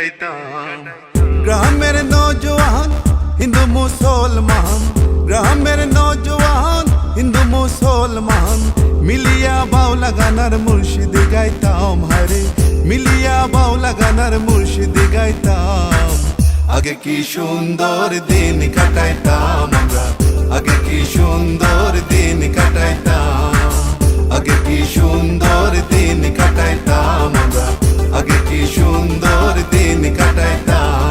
কাটাইতাম। গ্রামের নওজোয়ান হিন্দু মুসলমান, গ্রামের নওজোয়ান হিন্দু মুসলমান মিলিয়া বাউলা গানার মুর্শিদ গাইতাম। হারে মিলিয়া বাউলা গানার মুর্শিদ গাইতাম। আগে কি সুন্দর দিন কাটাইতাম আমরা, আগে কি সুন্দর দিন কাটাইতাম। আগে কি সুন্দর দিন কাটাইতাম আমরা, আগে কি সুন্দর দিন কাটাইতাম।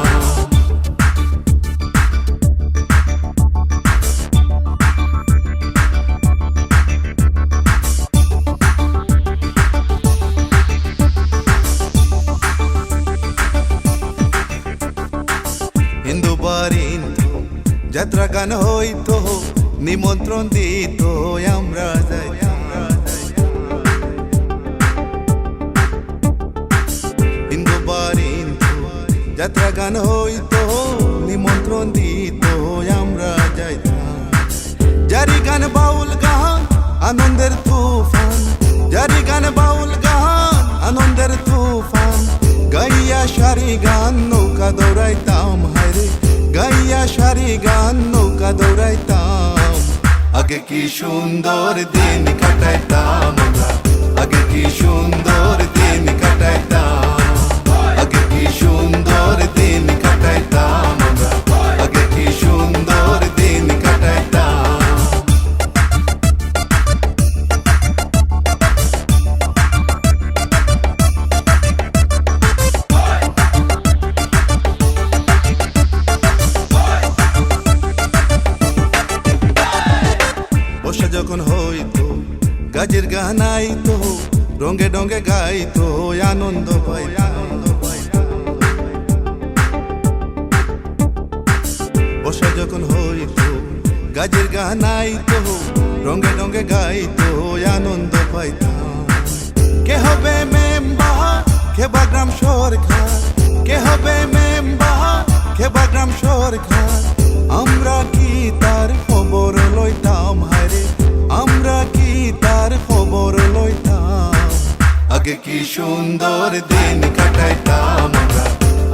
হিন্দু বারিন্দু যাত্রা গান হইতো, নিমন্ত্রণ দিত আমরা যাইতাম। হিন্দু বারিন্দু যাত্রা গান হইতো, নিমন্ত্রণ দিত আমরা যাইতাম। জারি গান বাউল গান আনন্দের তুফান, জারি গান বাউল গান আনন্দের তুফান গাইয়া সারি গান নৌকা দৌড়াইতাম। হায়রে গাইয়া সারি গান নৌকা দৌড়াইতাম। আগে কি সুন্দর দিন কাটাইতাম আমরা, আগে কি সুন্দর দিন কাটাইতাম। আগে কি সুন্দর দিন কাটাইতাম আমরা, আগে কি সুন্দর দিন কাটাইতাম। বর্ষা যখন হইতো গাজের গান আইতো, রঙে রঙে গাইতো আনন্দ পাইতাম। বর্ষা যখন হইতো গাজের গান আইতো, রঙে রঙে গাইতো আনন্দ পাইতাম। কে হবে মেম্বার খেবাগ্রাম সরকার, কে হবে মেম্বার খেবাগ্রাম সরকার আমরা কি তার খবর লইতাম। হায়রে আমরা কি তার খবর লইতাম। আগে কি সুন্দর দিন কাটাইতাম আমরা,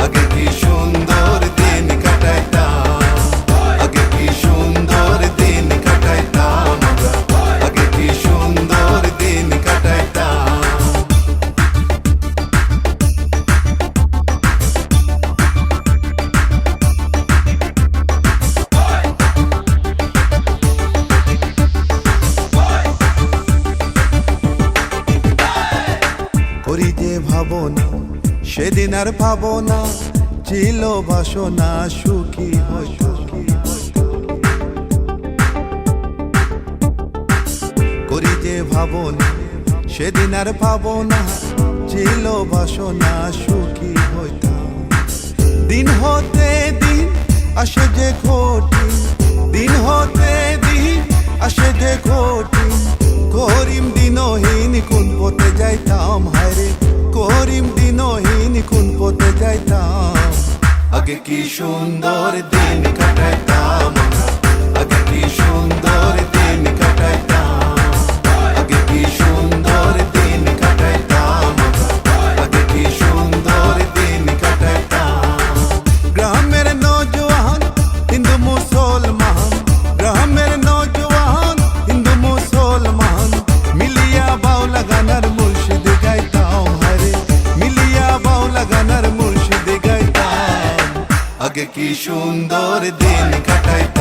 আগে কি সুন্দর দিন কাটাইতাম। আগে কি সুন্দর দিন কাটাইতাম আমরা, আগে কি সুন্দর দিন কাটাইতাম। করি যে ভাবনা সেদিন আর পাবো না, ছিল বাসনা সুখী হইতো। করি যে ভাবনা সেদিন আর পাবো না, ছিল বাসনা সুখী হইতাম। দিন হতে দিন আসে যে কঠিন, দিন হতে দিন আসে যে কঠিন করিম দিনহীন কোন পথে যাইতাম। হায়রে করিম দিনহীন কোন পথে যাইতাম। আগে কি সুন্দর দিন কাটাইতাম আমরা, আগে কি সুন্দর দিন কাটাইতাম। আগে কি সুন্দর দিন কাটাইতাম আমরা, আগে কি সুন্দর দিন কাটাইতাম। গ্রামের নওজোয়ান হিন্দু মুসলমান, গ্রামের নওজোয়ান হিন্দু মুসলমান মিলিয়া বাউলা গানার মুর্শিদ গাইতাম। হারে মিলিয়া বাউলা গানার মুর্শিদ গাইতাম। আগে কি সুন্দর দিন কাটাইতাম।